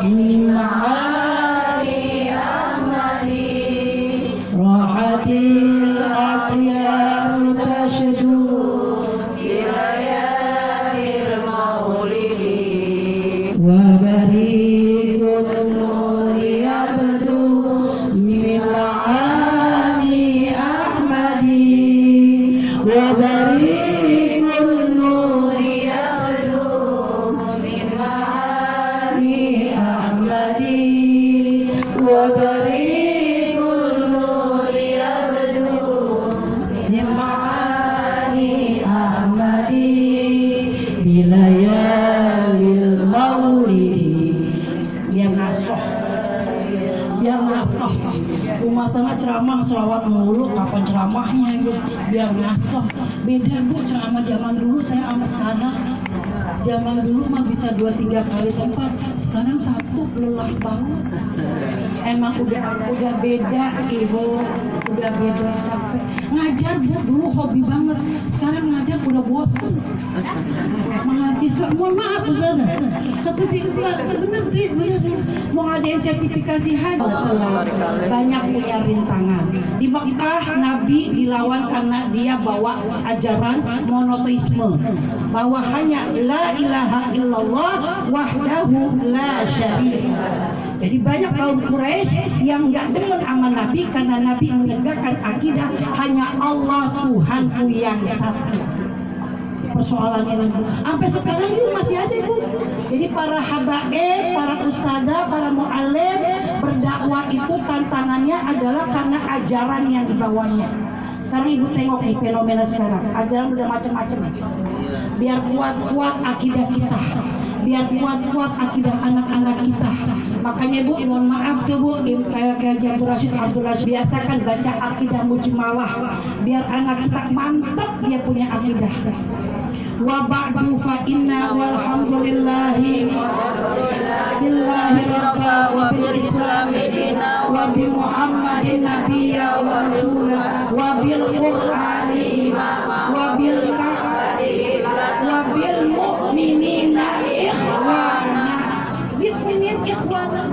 min ma'ali amali. Rohatil aqyam tashdu di layalil maulidi wa bari'un nuri yabdu min ma'ali ahmadi wa bari'un nuri yabdu min ma'ali ahmadi wa bari'un biar ngasoh. Rumah sana ceramah selawat mulu, kapan ceramahnya gitu, biar ngasoh. Beda Bu ceramah zaman dulu saya sama sekarang. Zaman dulu mah bisa 2-3 kali tempat, sekarang satu lelah banget. Emang udah beda Ibu, udah beda, capek. Ngajar Bu dulu hobi banget, sekarang ngajar udah bosen. Mahasiswa, mohon maaf Ustaz, tapi bener mau ada sertifikasi haji, banyak punya rintangan. Di Mekah Nabi dilawan karena dia bawa ajaran monoteisme, bahwa hanya la ilaha illallah wahdahu la syarika. Jadi banyak kaum Quraisy yang nggak demen sama Nabi karena Nabi menegakkan akidah hanya Allah Tuhanku yang satu. Persoalannya itu sampai sekarang itu masih ada Bu. Jadi para habaib, para ustazah, para mu'alim berdakwah itu tantangannya adalah karena ajaran yang dibawanya. Sekarang Ibu tengok nih fenomena sekarang, ajaran udah macam-macam. Biar kuat-kuat akidah kita, biar kuat-kuat akidah anak-anak kita. Makanya Bu, mohon maaf tuh Bu, kayak Abdul Rashid biasakan baca akidah mujmalah, biar anak kita mantap dia punya akidah. Wa ba'du fa inna walhamdulillahi billahi rabba wa bil islami dina wa bi muhammadin nabiyya wa rasula wa bil qur'ani imama wa bil ka'bati wa bil mu'minina ikhwana. Mukminin ikhwana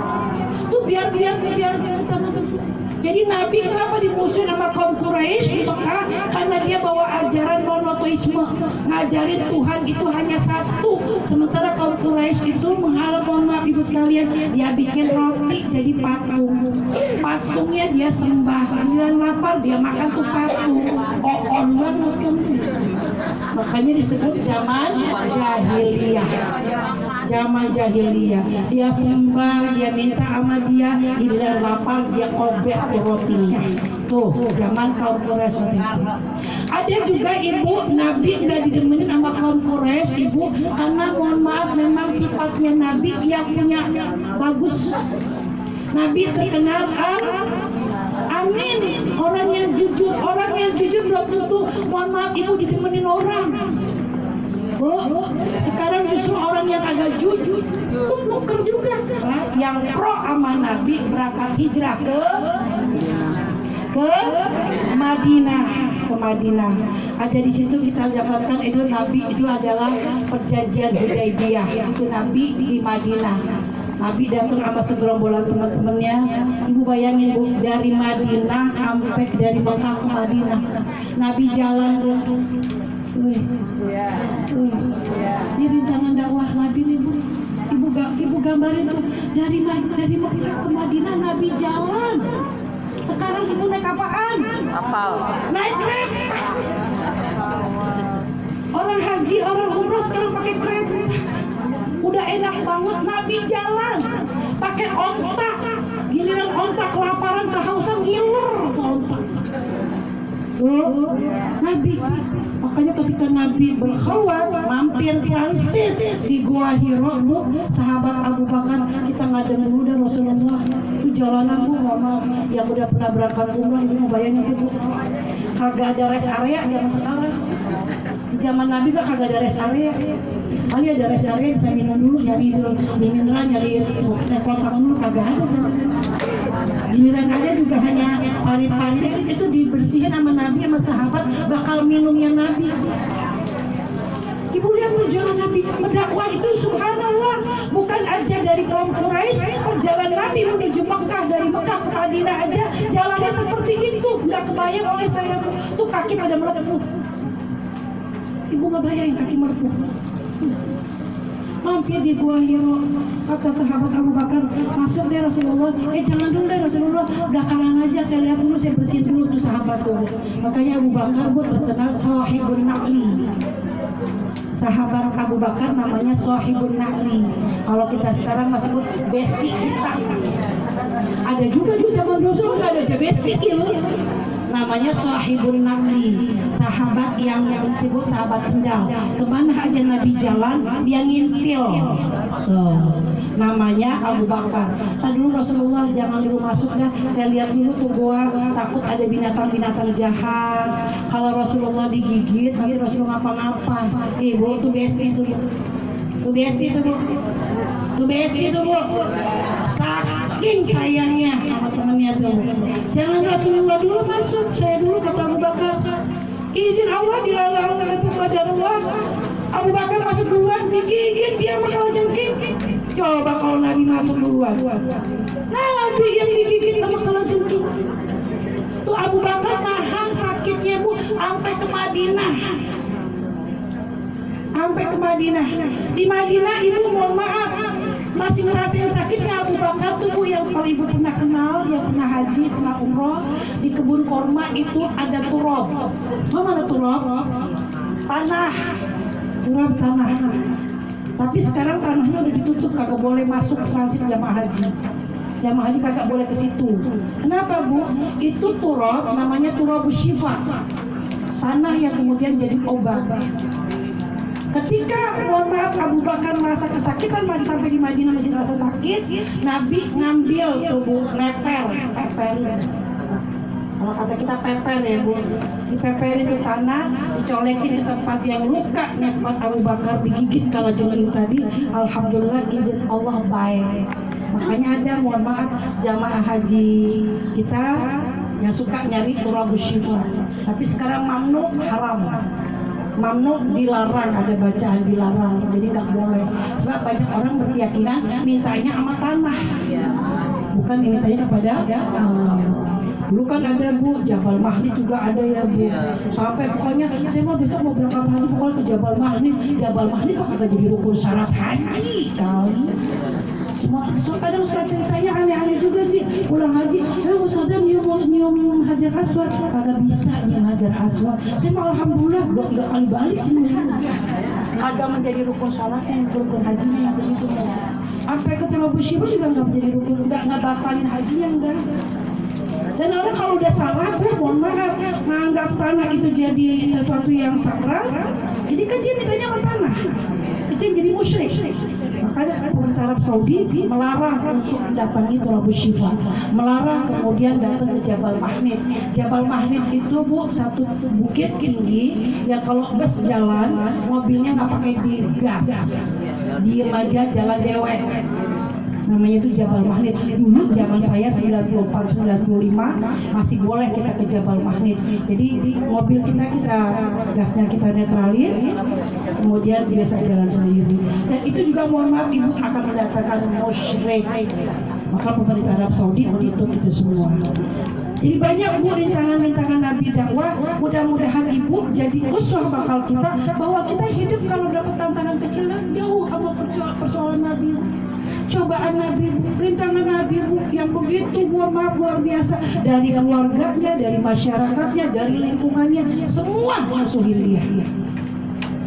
tuh biar kita terus. Jadi Nabi kenapa dimusuhin sama kaum Quraisy di Mekah? Karena dia bawa ajaran monoteisme, ngajarin Tuhan itu hanya satu. Sementara kaum Quraisy itu mengharap, mohon maaf Ibu sekalian, dia bikin roti jadi patung. Patungnya dia sembah, giliran lapar dia makan tuh patung. On banget kan. Makanya disebut zaman jahiliyah. Zaman jahiliyah, dia sembah, dia minta sama dia, giliran lapar dia obek rotinya. Tuh zaman kaum Quraisy. Ada juga Ibu, Nabi nggak didemenin sama kaum Quraisy Ibu, karena mohon maaf memang sifatnya Nabi yang punya bagus. Nabi terkenal amin, orang yang jujur belum tentu mohon maaf Ibu didemenin orang. Bu, sekarang justru orang yang agak jujur nuker juga. Yang pro sama Nabi berangkat hijrah ke Madinah, Ada di situ kita dapatkan itu Nabi itu adalah perjanjian Hudaybiyah. Itu Nabi di Madinah. Nabi datang sama segerombolan teman-temannya. Ibu bayangin Bu, dari Madinah sampai dari Mekah ke Madinah. Nabi jalan ini rintangan dakwah Nabi nih Bu. Ibu gambarin tuh dari Mekah ke Madinah Nabi jalan. Sekarang Ibu naik apaan? Kapal. Naik kereta. Orang haji, orang umroh sekarang pakai kereta. Udah enak banget. Nabi jalan pakai onta. Giliran onta kelaparan, kehausan, ngiler onta. Nabi, makanya ketika Nabi berkhawat mampir transit di Gua Hiro, Bu, sahabat Abu Bakar, kita ngadeng dulu dah Rasulullah. Itu jalanan Bu, mama yang udah pernah berangkat umrah, Ibu mau bayangin itu Bu, kagak ada rest area zaman sekarang. Di zaman Nabi mah kagak ada rest area. Kali ada rest area bisa minum dulu, nyari dulu di mineral, nyari kotak dulu, kagak ada. Giliran ada juga hanya parit-parit itu dibersihin sama Nabi sama sahabat, bakal minumnya Nabi. Ibu lihat jalan Nabi berdakwah itu subhanallah, bukan aja dari kaum Quraisy, perjalanan Nabi menuju Mekah, dari Mekah ke Madinah aja jalannya seperti itu, nggak kebayang oleh saya tuh kaki pada melepuh. Ibu nggak bayangin kaki melepuh. Mampir di Gua Hiro, kata sahabat Abu Bakar, masuk deh Rasulullah. Jangan dulu deh Rasulullah, belakangan aja saya lihat dulu, saya bersihin dulu tuh sahabat tuh. Makanya Abu Bakar Bu terkenal Shahibun Naqli. Sahabat Abu Bakar namanya Shahibun Naqli. Kalau kita sekarang masih sebut besti kita. Ada juga di zaman Rasul nggak ada besti gitu. Namanya Shahibun Naqli, sahabat yang disebut sahabat sendal. Kemana aja Nabi jalan, dia ngintil. namanya Abu Bakar. Nah dulu Rasulullah jangan dulu masuk dah, saya lihat dulu tuh gua, takut ada binatang-binatang jahat. Kalau Rasulullah digigit nanti Rasulullah ngapa-ngapa. Bu, tuh BSI tuh, tuh BSI tuh bu, tuh BSI tuh bu, saking sayangnya sama temennya tuh. Jangan Rasulullah dulu masuk, saya dulu kata Abu Bakar. Izin Allah dilarang kepada Allah. Abu Bakar masuk duluan, digigit dia bakal jengking. Coba kalau Nabi masuk duluan, Nabi yang digigit sama kalau jengking. Tuh Abu Bakar nahan sakitnya bu, sampai ke Madinah. Sampai ke Madinah. Di Madinah ibu mohon maaf, masih ngerasain sakitnya Abu Bakar tuh bu, yang kalau ibu pernah kenal, yang pernah haji, pernah umroh, di kebun korma itu ada turab. Mana turab? Tanah. Turab tanah. Tapi sekarang tanahnya udah ditutup, kagak boleh masuk transit jamaah haji. Jamaah haji kagak boleh ke situ. Kenapa bu? Itu turab, namanya turabus syifa. Tanah yang kemudian jadi obat. Ketika mohon maaf Abu Bakar merasa kesakitan, masih sampai di Madinah masih merasa sakit, Nabi ngambil tubuh leper. Kalau kata kita peper ya bu, dipeperin ke tanah, dicolekin ke tempat yang luka, tempat Abu Bakar digigit kalau jengking tadi. Alhamdulillah izin Allah baik. Makanya ada mohon maaf jamaah haji kita yang suka nyari turabus syifa, tapi sekarang mamnu haram. Mamnu dilarang, ada bacaan dilarang, jadi nggak boleh. Sebab banyak orang berkeyakinan mintanya sama tanah, bukan mintanya kepada Allah. Dulu kan ada bu, Jabal Mahdi juga ada ya bu. Sampai pokoknya saya mau besok mau berangkat haji, pokoknya ke Jabal Mahdi. Jabal Mahdi kok kagak jadi rukun syarat haji kali. Cuma kadang suka ceritanya aneh-aneh juga sih. Pulang haji, Ustazah nyium Hajar Aswad, kagak bisa nyium Hajar Aswad. Saya mau alhamdulillah 2-3 kali balik sih. Kagak menjadi rukun syaratnya yang rukun hajinya yang begitu. Sampai ke turabus syifa juga nggak menjadi rukun, nggak batalin hajinya enggak. Dan orang kalau udah salah, mohon maaf, menganggap tanah itu jadi sesuatu yang sakral, jadi kan dia mintanya sama tanah, itu yang jadi musyrik. Makanya pemerintah Arab Saudi melarang untuk mendatangi turabus syifa, melarang kemudian datang ke Jabal Mahnid. Jabal Mahnid itu bu, satu bukit tinggi yang kalau bus jalan, mobilnya nggak pakai digas, diem aja jalan dewek. Namanya itu Jabal Mahnid. Dulu zaman saya 94-95 masih boleh kita ke Jabal Mahnid. Jadi di mobil kita gasnya kita netralin, kemudian biasa jalan sendiri. Dan itu juga mohon maaf ibu akan mendatangkan musyrik. Maka pemerintah Arab Saudi menutup itu semua. Jadi banyak bu rintangan-rintangan Nabi dakwah. Mudah-mudahan ibu jadi uswah bakal kita, bahwa kita hidup kalau dapat tantangan kecil jauh sama persoalan Nabi. Cobaan Nabi, rintangan Nabi yang begitu luar biasa, dari keluarganya, dari masyarakatnya, dari lingkungannya, semua musuhin dia.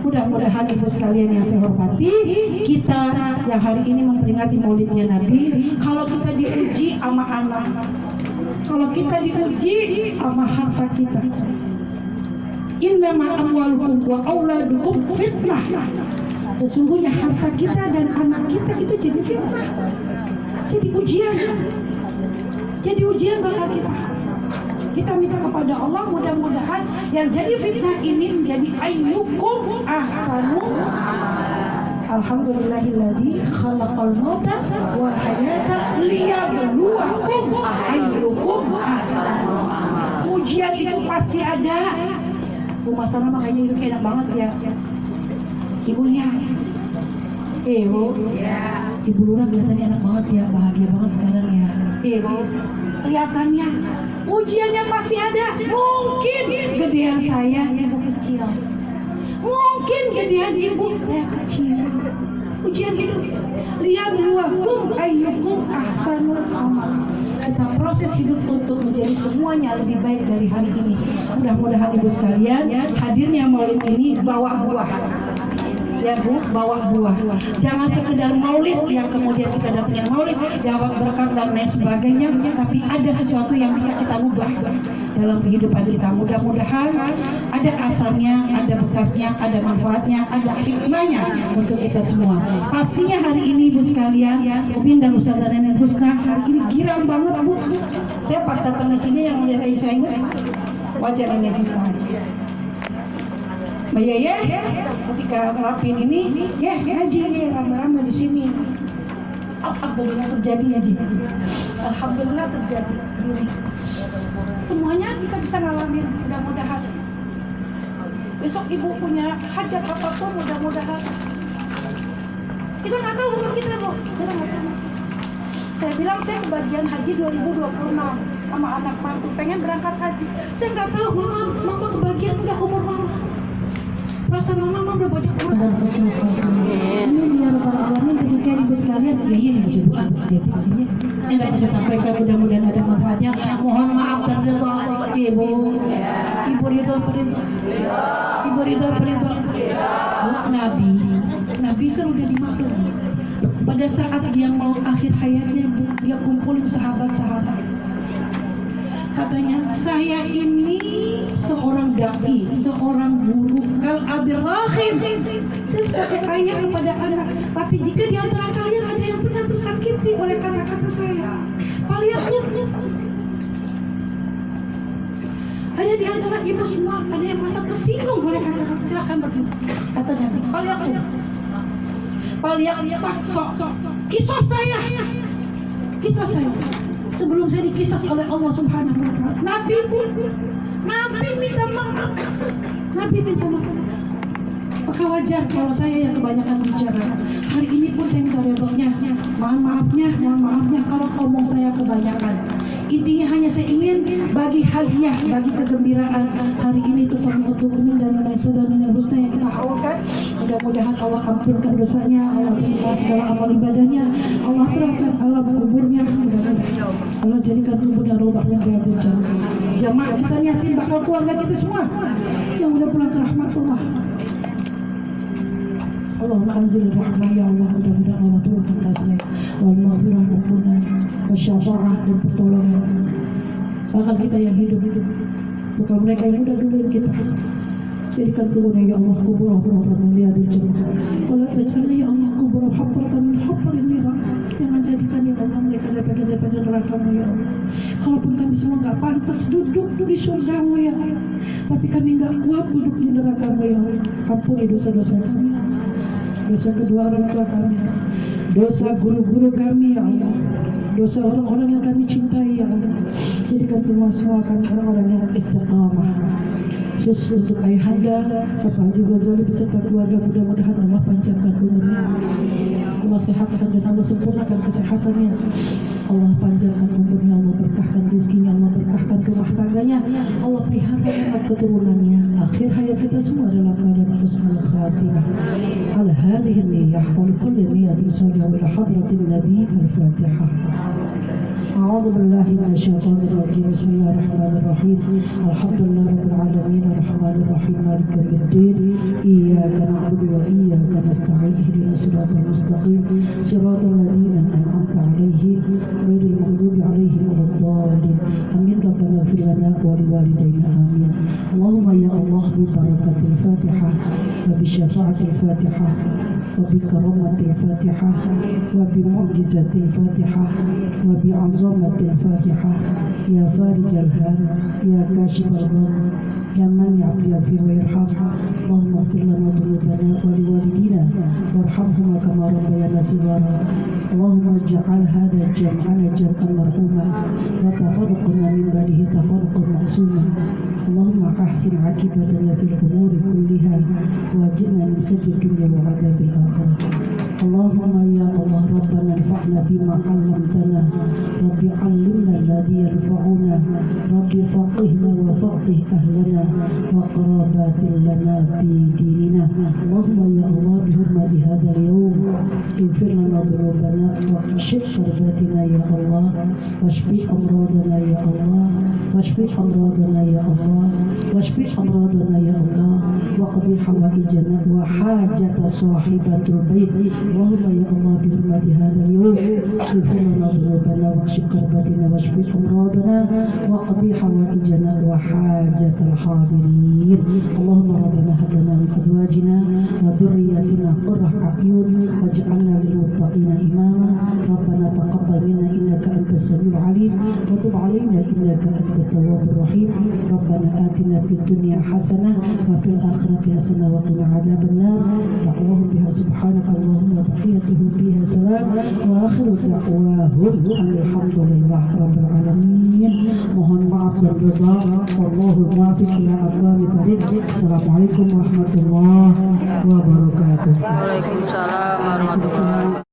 Mudah-mudahan ibu sekalian yang saya hormati, kita yang hari ini memperingati maulidnya Nabi, kalau kita diuji sama anak, kalau kita diuji sama harta kita, innama amwalukum wa auladukum fitnah. Sesungguhnya harta kita dan anak kita itu jadi fitnah, jadi ujian bakal kita. Kita minta kepada Allah mudah-mudahan yang jadi fitnah ini menjadi ayyukum ahsanu. Alhamdulillahilladzi khalaqal mauta wal hayata liyabluwakum ayyukum ahsanu. Ujian itu pasti ada. Rumah sana makanya hidup enak banget ya. Ibu lihat, Bu, Ibu Lurah kelihatannya enak banget ya, bahagia banget sekarang ya. Bu, kelihatannya ujiannya pasti ada. Mungkin gedean saya, ibu kecil. Mungkin gedean ibu saya kecil. Ujian hidup. Liyabluwakum ayyukum ahsanul amal. Kita proses hidup untuk menjadi semuanya lebih baik dari hari ini. Mudah-mudahan ibu sekalian hadirnya maulid ini bawa buah. ya Bu, bawa buah. Jangan sekedar maulid yang kemudian kita datangin maulid, dapat berkat dan lain sebagainya, tapi ada sesuatu yang bisa kita ubah dalam kehidupan kita. Mudah-mudahan ada asalnya, ada bekasnya, ada manfaatnya, ada hikmahnya untuk kita semua. Pastinya hari ini Ibu sekalian, Upin dan Ustazah Nenek Husna hari ini girang banget Bu. Saya pas datang di sini yang saya ingat wajah Nenek Husna aja. Mbak Yaya, ketika ngelapin ini, ya ngaji ramai-ramai di sini. Alhamdulillah terjadi ya Ji. Alhamdulillah terjadi. Semuanya kita bisa ngalamin, mudah-mudahan. Besok Ibu punya hajat apapun, mudah-mudahan. Kita nggak tahu umur kita Bu, kita nggak tahu. Saya bilang saya kebagian haji 2026 sama anak mantu pengen berangkat haji. Saya nggak tahu mama kebagian nggak umur mama. Perasaan mama udah banyak banget. Amin ya rabbal alamin. Ketika Ibu sekalian, iya berdoa. Ini nggak bisa sampaikan, mudah-mudahan ada manfaatnya. Mohon maaf terdesak Ibu. Ibu ridho perintah. Ibu ridho perintah. Nabi kan udah dimaklum. Pada saat dia mau akhir hayatnya, dia kumpulin sahabat-sahabat. Katanya, saya ini seorang dai, seorang guru, al-abirrahim. Saya sebagai ayah kepada anak. Tapi jika di antara kalian ada yang pernah tersakiti oleh kata-kata saya, faliyakul. Ada di antara ibu semua, ada yang merasa tersinggung oleh kata-kata, silakan berdoa. Kata Nabi, faliyakul. Kisah saya sebelum saya dikisah oleh Allah Subhanahu wa Ta'ala. Nabi minta maaf. Maka wajar kalau saya yang kebanyakan bicara. Hari ini pun saya minta redhonya. Mohon maafnya kalau ngomong saya kebanyakan. Intinya hanya saya ingin bagi hadiah, bagi kegembiraan hari ini terutama untuk Umin dan Saudara Nenek Husna yang kita haulkan. Mudah-mudahan Allah ampunkan dosanya, Allah terima segala amal ibadahnya, Allah terangkan alam kuburnya, mudah-mudahan Allah jadikan kuburnya rohnya Riyadhul Jannah. Jamaah kita niatin bakal keluarga kita semua yang udah pulang ke rahmatullah. Allahumma anzil rahmah ya Allah, mudah-mudahan Allah turunkan kasih wal maghfirah ampunan wasyafa'ah dan pertolongan. Bahkan kita yang hidup, bukan mereka yang udah duluin kita. Jadikan kuburnya ya Allah kubur rahmatan mulia di jannah. Kalau terjadi ya Allah kubur rahmatan haqqan mirah. Jangan jadikan ya Allah mereka daripada neraka-Mu ya Allah. Kalaupun kami semua nggak pantas duduk di surga-Mu ya Allah, tapi kami nggak kuat duduk di neraka-Mu ya Allah. Ampuni dosa-dosa kami, dosa kedua orang tua kami, dosa guru-guru kami ya Allah, dosa orang-orang yang kami cintai ya Allah. Jadikan semua kami orang-orang yang istiqamah. Khusus untuk ayahanda, Bapak Haji Ghazali beserta keluarga, mudah-mudahan Allah panjangkan umurnya, Allah sehatkan dan Allah sempurnakan kesehatannya, Allah panjangkan umurnya, Allah berkahkan rezekinya, Allah berkahkan rumah tangganya, Allah pelihara anak keturunannya. Akhir hayat kita semua dalam keadaan husnul khatimah. Ala hadhihi niyyah wa likulli niyyatin salihah ila hadratin Nabi al-Fatihah. أعوذ بالله من الشيطان الرجيم. بسم الله الرحمن الرحيم. الحمد لله رب العالمين الرحمن الرحيم مالك يوم الدين. إياك نعبد وإياك نستعين اهدنا الصراط المستقيم صراط الذين أنعمت عليهم غير المغضوب عليهم ولا الضالين. آمين. ربنا اغفر لنا ولوالدينا آمين. اللهم يا الله ببركة الفاتحة وبشفاعة الفاتحة وبكرامة الفاتحة وبمعجزة الفاتحة وبعظمة الفاتحة يا فارج الهم يا كاشف الغم يا من يعفي ويرحم. اللهم اغفر لنا ذنوبنا ولوالدينا وارحمهما كما ربيانا صغارا. اللهم اجعل هذا جمعنا جمعا مرحوما وتفرقنا من بعده تفرقا معصوما. اللهم احسن عاقبتنا في الامور كلها واجعلنا من خزي الدنيا وعذاب الاخره. اللهم يا الله ربنا انفعنا بما علمتنا، رب علمنا الذي ينفعنا، رب فقهنا وفقه اهلنا وقرابات لنا في ديننا. اللهم يا الله بحرمة هذا اليوم اغفر لنا ذنوبنا واكشف كرباتنا يا الله واشف أمراضنا يا الله واشف أمراضنا يا الله واشف أمراضنا يا الله وقضي حوائجنا وحاجة صاحبة البيت اللهم يا الله برحمة هذا اليوم اغفر لنا ذنوبنا واكشف كرباتنا واشف أمراضنا وقضي حوائجنا وحاجة الحاضرين اللهم ربنا هب لنا من أزواجنا وذرياتنا قرة أعين واجعلنا للمتقين إماما ربنا تقبل منا إنك أنت السميع العليم وتب علينا إنك أنت التواب الرحيم ربنا آتنا في الدنيا حسنة وفي الآخرة حسنة وقنا عذاب النار دعواهم بها سبحانك اللهم وتحيتهم فيها سلام وآخر دعواهم أن الحمد لله رب العالمين. Mohon maaf dan doa. Wallahu muwaffiq ila aqwamit thariq. Assalamualaikum warahmatullahi wabarakatuh. Waalaikumsalam warahmatullahi wabarakatuh.